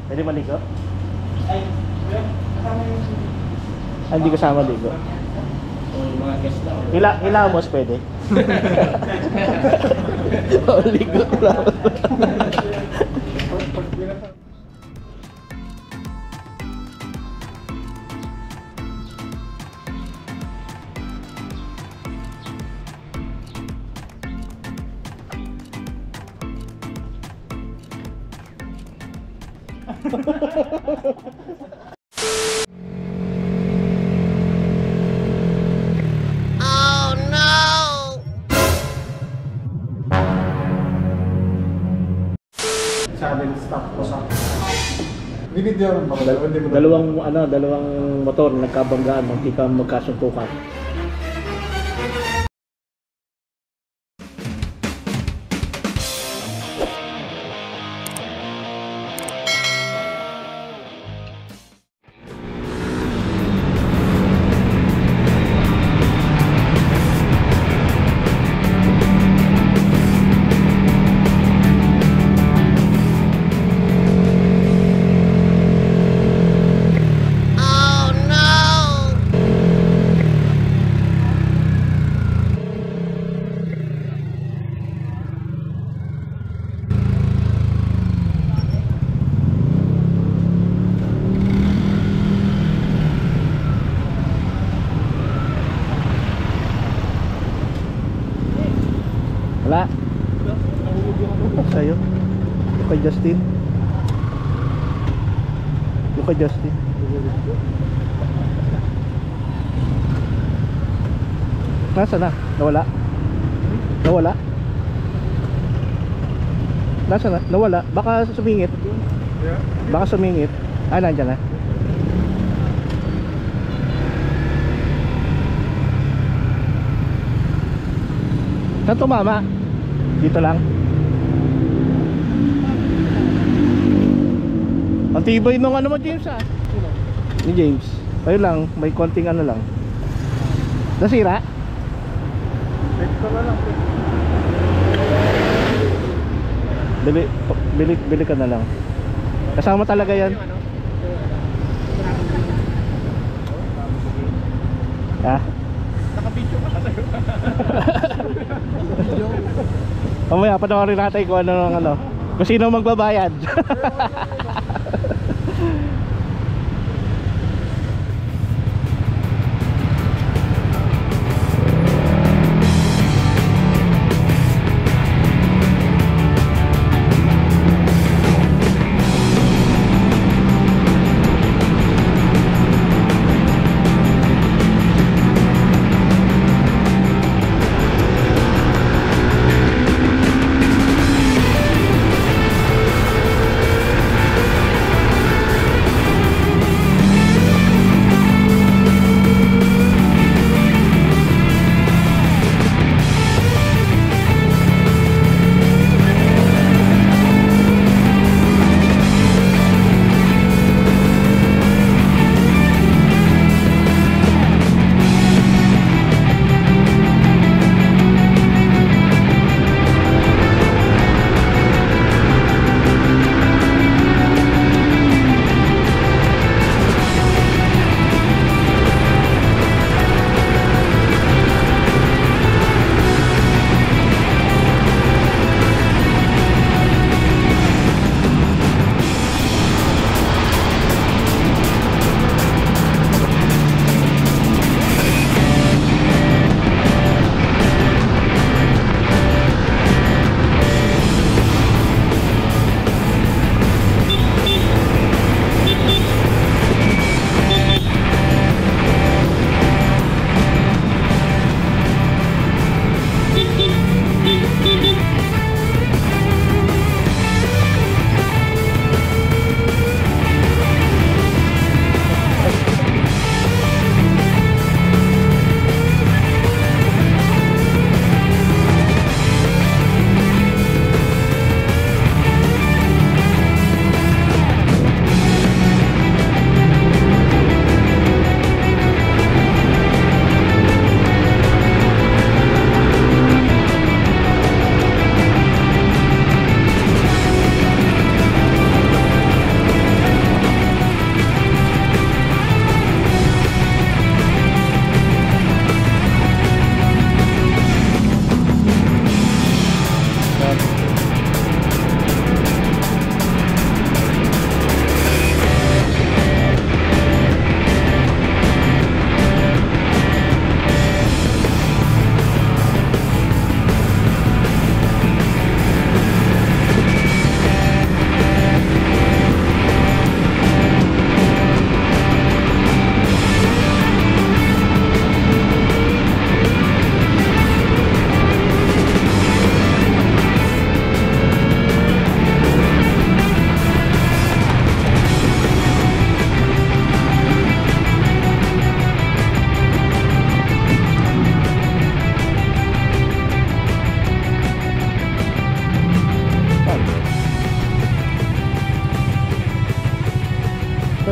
Pwede maligo? Ay, kasama yung... Ah, hindi kasama ligo. Yung mga guest na. Ilamos pwede? Oo, ligo. Oh no! Challenge stop ko sa... Binidyo rin ba? Dalawang motor nagkabanggaan, hindi ka magkasuntukan. Wala. Sa'yo. Yung kay Justin. Yung kay Justin. Nasa na? Nawala? Nawala? Nasa na? Nawala? Baka sumingit. Baka sumingit. Ah, nandiyan na. Saan tumama? Dito lang. Ang tibay nung ano mo, James, ah. Ni James. Ayun lang, may konting ano lang. Nasira? Bili ka na lang. Kasama talaga yan. Ha? Naka-video ka sa'yo. Mamaya panoorin natin kung ano kung sino magbabayad.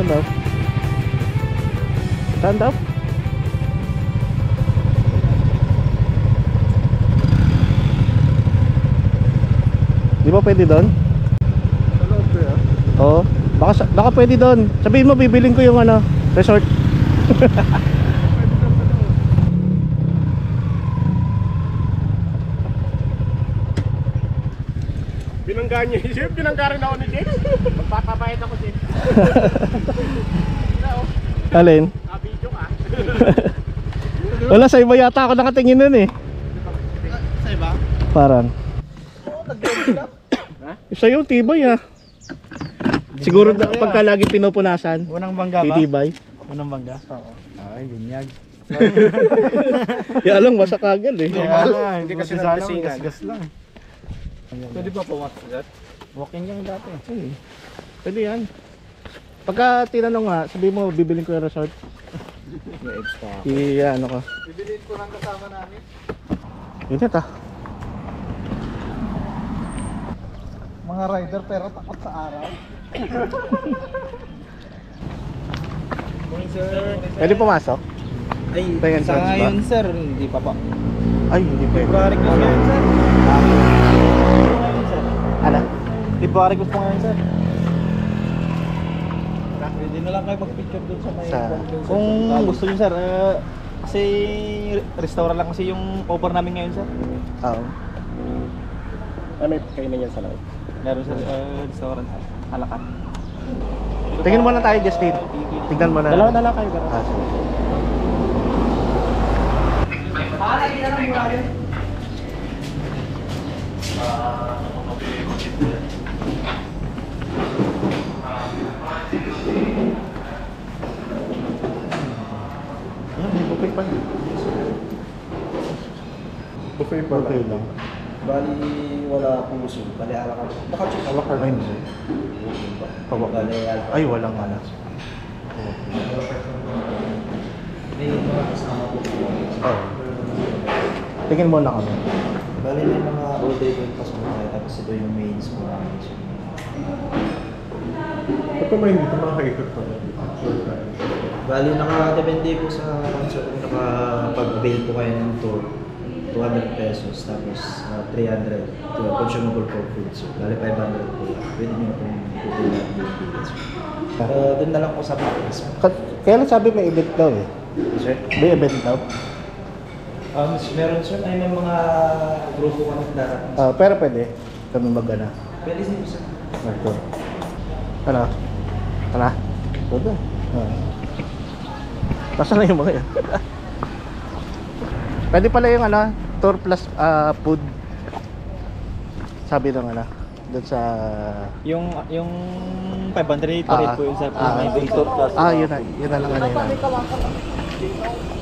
Saan daw? Saan daw? Di ba pwede doon? Sa loob ko yan. Oo. Baka pwede doon. Sabihin mo, bibiling ko yung ano, resort. Binangga niya yung Jeep, binangga rin ako ni Jeep. Magpapapayat ako, Jeep. Alin? Video ka. Wala, sa iba yata ako nakatingin nun eh. Sa iba? Parang. Isa yung tibay ah. Siguro na, pagka lagi pinupunasan, Unang bangga ba? titibay. Unang bangga? Oo. Ay, binyag. Ya lang, basa kagad eh. Hindi kasi nalasingan. Gas lang. Pwede ba pumasok agad? Walking yan dati. Pwede yan. Pagka tinanong nga, sabi mo, bibiling ko yung resort. May extra. Ano ko. Bibiliin ko ng kasama namin. Yun ito. Mga rider pero takot sa araw. Morning, sir. Pwede pumasok? Ay, Tingin sa trans ba? ngayon, sir, hindi pa pa. Ay, hindi pwede. February ko ngayon, sir. Ano? February ko ngayon, sir. Pwede na lang kayo mag-picture doon sa may kung gusto nyo, sir. Kasi restaurant lang kasi yung cover namin ngayon, sir. Oo. May kainan yan sa loob. Meron sa restaurant, sir. Halakan. Tingin muna tayo, Justin. Tignan mo na. Dalawa na lang kayo, gano'n. Ah, sige. May buffet pa. Buffet pa Buffet lang. Bali, wala akong uso. Bali, alakad. Naka-check Ala ka rin. Bali, alakad. Ay, walang ala. May mga kasama po. Oh. Tingin mo na kami. Bali, may mga all-day breakfast po tayo. Tapos ito yung mains po namin. Ito ba hindi ito makakaikot pa? Bali, nakadepende po sa kung nakapag-bail po kayo ng tour. 200 pesos. Tapos 300 to consumable for food. So, bali 500 po. Pwede nyo pong putin natin yung bills. Doon na lang po sa practice. Kaya lang sabi may event daw eh. Sir? May event daw. Meron sir, ay may mga grupo kami darating. Pero pwede kami mag-ana. Pwede din sir. Marco. Ano? Ano? Pwede. Nasaan na yung mga yan? Pwede pala yung ano, tour plus food. Sabi ng ano, doon sa... Yung 500 pa rin po yung sa tour plus. Yun na lang ano yun.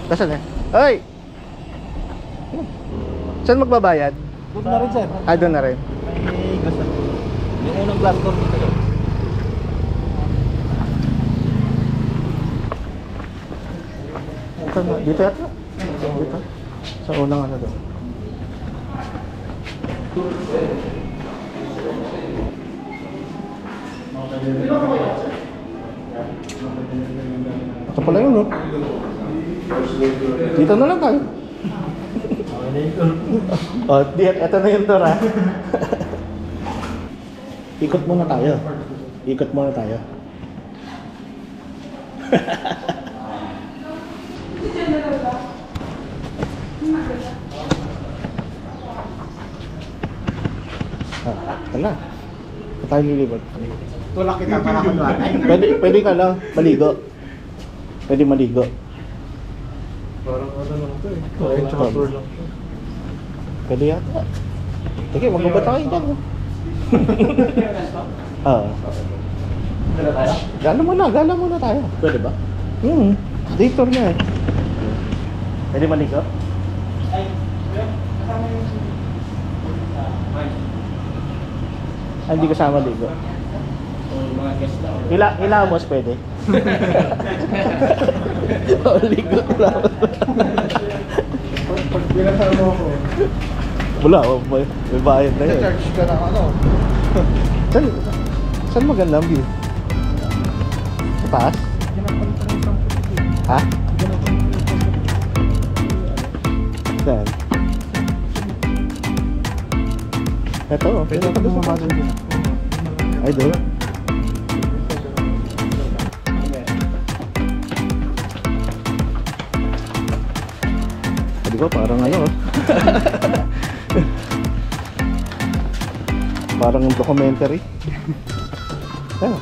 Nasaan eh? Hoy! Saan magbabayad? Doon na rin, sir. Doon na rin. May glass na. Yung unang glass door dito. Dito yata? Dito? Sa unang ano doon. Ito pala yun, no? Dito na lang tayo. Ito na yung tour, ha? Ikot muna tayo. Ikot muna tayo. Ito na. Ito tayo lilibot. Tulak kita para kunwari. Pwede ka lang maligo. Pwede maligo. Parang ano lang ito eh. Kahit tsaka tour lang siya. Pwede yata. Sige, magbaba tayo dyan. Gala muna tayo. Pwede ba? Day tour na eh. Pwede maligo? Hindi kasama ligo. Yung mga guest daw. Ilamos pwede. Ligo lang. Pag binasama ako, Wala, may bayad na yun. charge ka ng ano. Saan magandang view? Taas? Ha? Saan? Ito, pwede ka bumaba din. Ay, doon. Di ba parang ano? Parang documentary. Ah.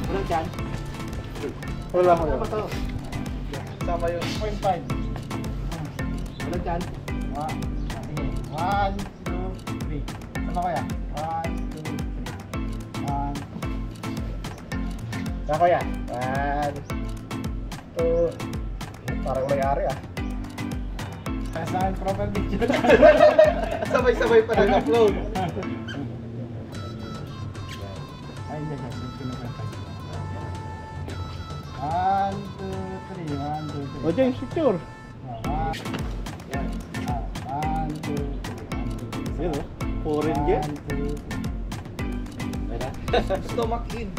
Walang dyan. Wala ko yun. Sama yung 0.5. Walang dyan. 1, 2, 3. Sama kaya? 1, 2, 3. 1. Sama kaya? 1, 2. Parang may-ari ah. Saan proper picture? Sabay-sabay pa nag-upload. Ay, hindi ka. 1, 2, 3. 1, 2, 3. O James, picture. Yan. 1, 2, 3. Yun o. Foreign jet. 1, 2, 3. Stomach in.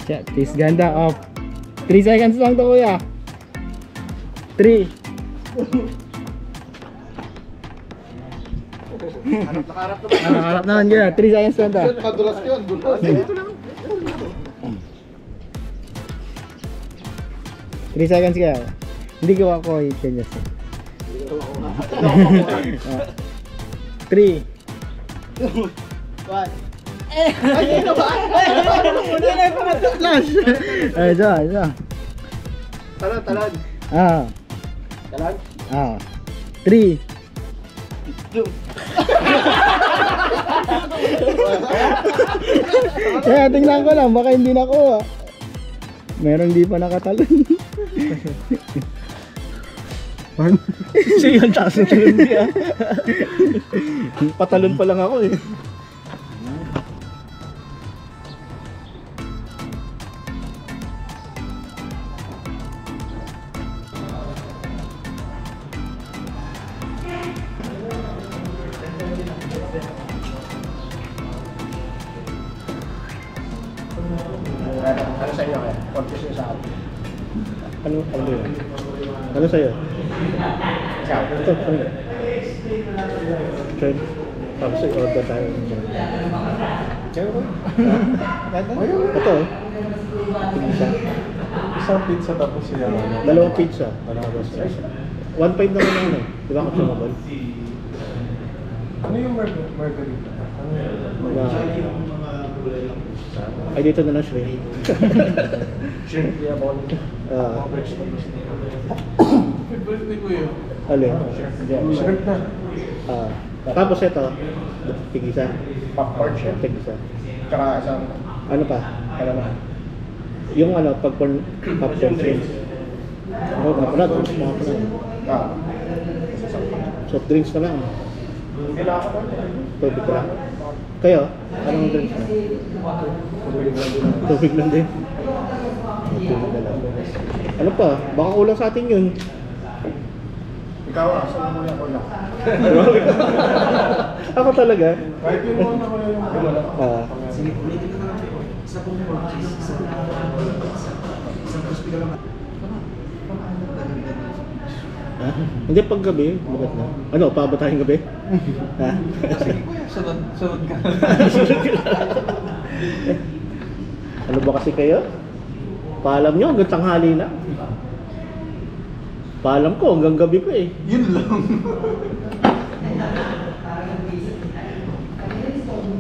Check this ganda off. 3 seconds lang to kuya. 3. Harap naman kuya. 3 seconds lang to. Madulas yun. Dulas. Ito lang. 3 seconds kaya. Hindi ko ako i-change. 3. 1. Ay, ano ba? Hindi na pa flash. Ay, ito. Talon. Ah. Talon. Ah. 3. Kaya tingnan ko lang, baka hindi nakuha. Merong di pa nakatalon. Siya yung taas na talon niya. Patalon pa lang ako eh. Ano sa inyo kaya? Confuse sa akin. Ano yun? Ano sa'yo? Ikaw. Ito, ano yun? Trend. Tapos i-order tayo. Kaya ba? Ito oh. Pizza. Isang pizza tapos siya. Dalawang pizza. Tapos 1.5 naman na ano. Di ba consumable? Ano yung margarita? Ano yun? Ay dito na lang shrimp. Shrimp niya ball. Favorite ko yun. Alin? Shrimp na. Tapos ito. Tigisa. Popcorn shrimp. Tigisa. Tsaka isang Ano pa? kalaman. Yung ano, popcorn shrimp. Oh, mga pala. Ah. Soft drinks na lang. Kailangan ko ba? Tubig ka lang. Kayo? Anong drinks na? Tubig lang din. Tubig na lang. Ano pa? Baka kulang sa atin yun. Ikaw, saan mo yan ko lang? Ako talaga. Kahit yung mga ko yung Sige, ulitin ko na lang po. Isa pong isang hospital lang. Ha? Hindi, pag gabi, magat na. Ano, paabot tayong gabi? Ha? Sige kuya, sunod ka. Ano ba kasi kayo? Paalam nyo, hanggang tanghali na. Paalam ko, hanggang gabi pa eh. Yun lang.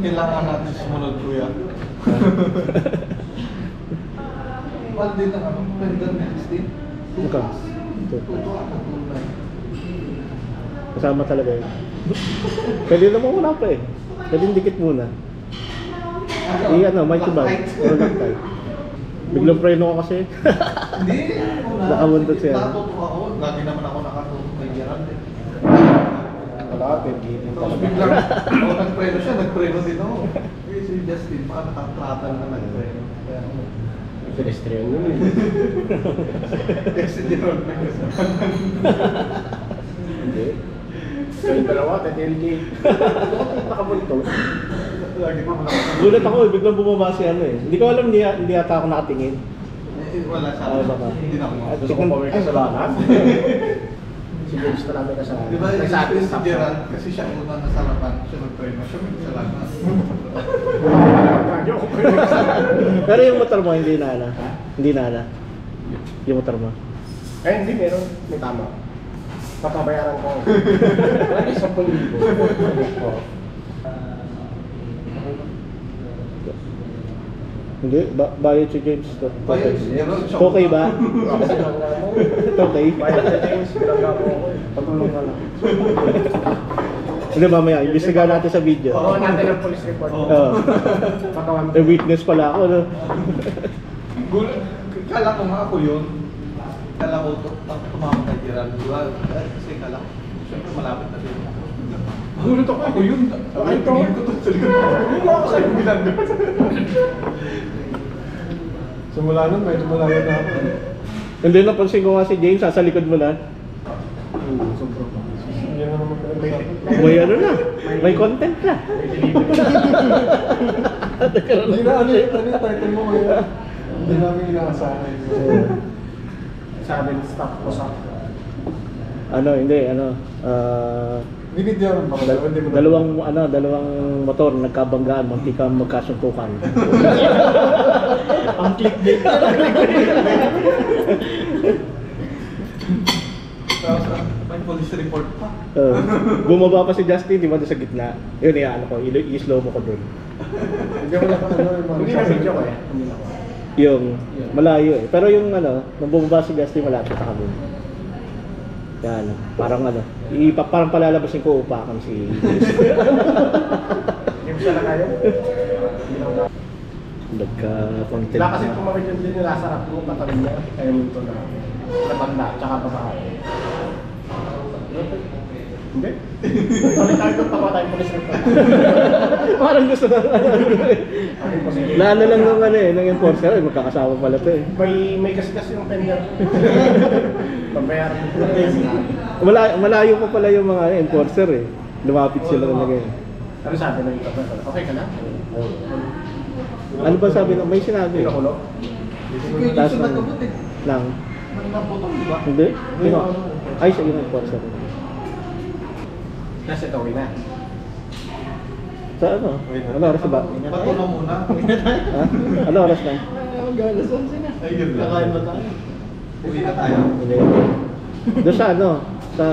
Kailangan natin sumunod kuya. Wal din ang ano, pendant next din. Ito. Kasama talaga yun. Pwede naman muna pa eh. Pwede dikit muna. Ano, may tibag. Or loctite. Biglang preno ko kasi. Hindi. Nakabundot siya. Natuto ako. Lagi naman ako nakatuto kay Gerald eh. Wala, pag-ibig Tapos biglang ako nagpreno siya, nagpreno din ako. Eh, si Justin, baka nakatratan na nagpreno. Kaya ako. Pedestrian yun eh. Kasi Gerald nagkasapan. Hindi. Yung dalawa, tatilgate. Nakabuntot. Lagi naman ako. Gulat ako eh, biglang bumaba si ano eh. Hindi ko alam, hindi ata ako nakatingin. Wala siya. Ah, baka. Hindi na ako. Gusto ko pa may kasalanan. Si James na namin kasalanan. Di ba May sa atin si Gerald, kasi siya una nasarapan, siya nagpreno, siya may kasalanan. Pero yung motor mo, hindi na na. Hindi na na. Yung motor mo. Eh, hindi, meron. May tama. Papabayaran ko. Lagi 10,000. Hindi, bayad si James. Bayad si Gerald, siya Okay ba? Kasi lang nga mo. Okay. Bayad sa James, bilangga mo ako eh. Patulong ka lang. Hindi, mamaya, imbestigahan natin sa video. Gawa natin ang police report. Oo. Pagkawan Eh, witness pala ako, no? Kala ko nga ako yun. Kala ko tumama kay Gerald. Diba? Kasi kala ko, syempre malapit na din. Gulat ako yun. Ay, tingin ko to sa likod. Hindi ako sa'yo bilangga. Simula nun, medyo malayo na ako. Hindi, napansin ko nga si James, sa likod mo na. Sobrang pa. Yan na naman pala. May ano na, may content na. Hindi na, ano yung title mo ngayon? Hindi namin inaasahan. Sabi, stop ko sa... Ano, hindi, Binidyo rin ba? dalawang motor nagkabanggaan, munti ka magkasuntukan. Ang clickbait. Tapos may police report pa. Bumaba pa si Justin, di ba, doon sa gitna. Yun, ano ko, i-slow mo ko doon. Hindi mo lang hindi na video ko eh. Hindi na ko. Yung malayo eh. Pero yung nung bumaba si Justin, malapit na kami. Kaya parang parang palalabasin ko upakan si Yung siya lang kayo? nagka-content. Wala kasi tumawid yung din nila sa rap ko, katabi niya. Kaya ito na. Natanda, tsaka babae. Hindi? Balik tayo doon, tawa tayo police report. Parang gusto na ano lang ng enforcer, magkakasama pala to eh. May kasi yung pendant. Pabayaran ko. Malayo pa pala yung mga enforcer eh. Lumapit sila talaga eh. Ano sabi na ito? Okay ka na? Ano ba sabi may sinabi? Pinakulong? Sige, yung Taas sa lang. nagkabot eh. Lang. Nagkabotong, di ba? Hindi? Sino? Ay, siya yung enforcer. Nasa ito, na. Sa ano? Ano oras na ba? Patulong muna. Ha? Ano oras na? Ayun lang. Nakain ba tayo? Uwi na tayo. Hindi. Doon sa sa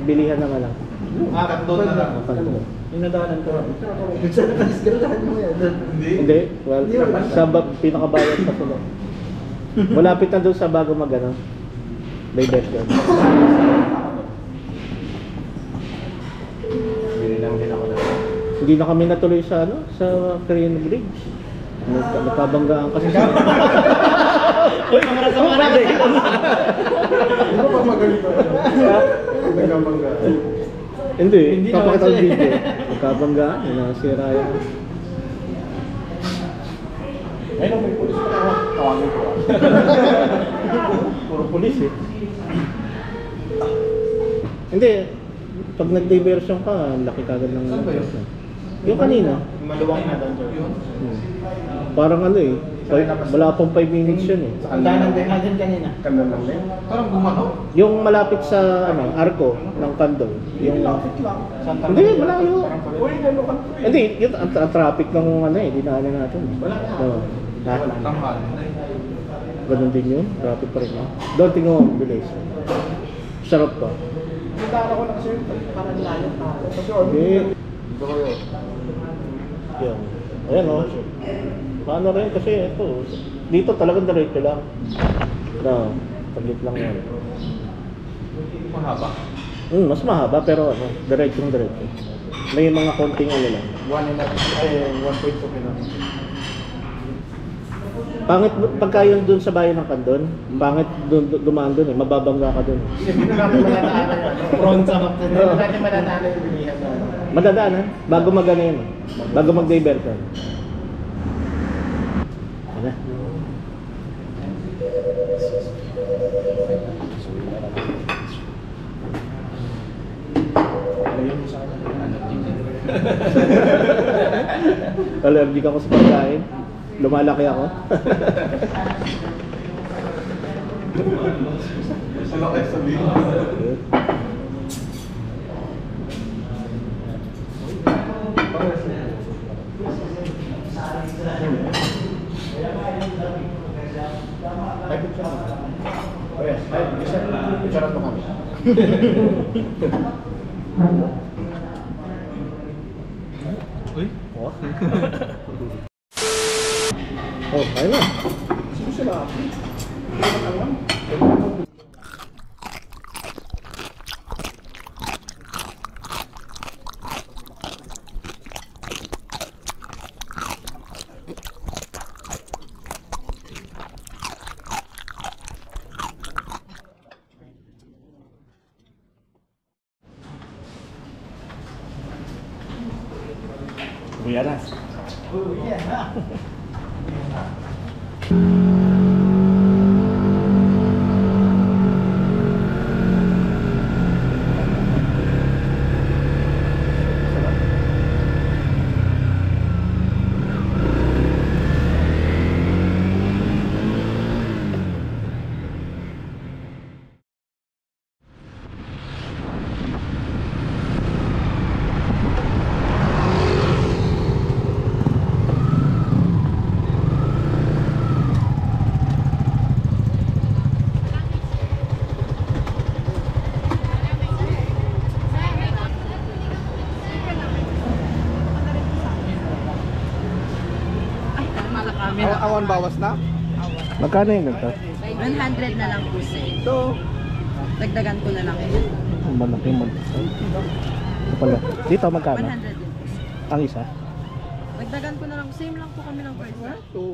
bilihan ng alam. Kanto na lang. Yung nadaanan ko. Yung sa nakasgalahan mo yan. Hindi. Hindi. Well, sa pinakabayan pa sila. Malapit na doon sa bago may bet yun. Bili lang din ako na. Hindi na kami natuloy sa sa Korean Bridge. Nagkabanggaan kasi sa... Uy, mga sa mga Di ba pa magaling ba? Nagkabangga. Hindi, papakita ang video. Nagkabanggaan, nasira yan. Ayun, may pulis pa ako. Tawagin ko. Puro pulis eh. Hindi, pag nag-diversion ka, ang laki kagad ng Saan ba yun? Yung kanina. Maluwang na doon. Yun. Parang ano eh, wala pang 5 minutes yun eh. Ang daanan din natin kanina. Kanda lang din. Parang gumano. Yung malapit sa ano, arko ng Kandong. Yung Lapit lang. Hindi, malayo. Uy, nalukan ko eh. Hindi, yun ang traffic ng ano eh, dinaanan natin. Wala na. Oo. Ha? Tanghal. Ganun din yun, traffic pa rin yun. Doon tingnan mo, ang bilis. Sarap pa. Nagdaan ako na kasi parang layo pa ako. Kasi Hindi. Dito kayo. Yan. Ayan o. Paano rin kasi ito. Dito talagang diretso lang. No, taglit lang yan. Mahaba. Mas mahaba pero ano, diretsong diretso. May mga konting ano lang. 1.2 kilometers. Pangit pagka yun dun sa bayan ng Kandon, pangit dun, dumaan dun eh, mababangga ka dun. Hindi na natin mananaan yung bronze up. Hindi na natin mananaan yung bilihan na. Madadaan ha, bago magano yun, bago mag-divert ka. Ano? Allergic ako sa pagkain. Lumalaki ako. Ano kayo sabihin? Ay, picture mo. Oh, yes. Ay, picture mo kami. Uy. Oh. Oh, kaya na. Sino sila? Hindi naman alam. Kuya na. Awan bawas na? Magkano yung ganito? 100 na lang po sir. Ito. Dagdagan ko na lang yun. Ang malaki mo. Ito pala. Dito magkano? 100 din po sir. Ang isa? Dagdagan ko na lang. Same lang po kami ng price. Ito.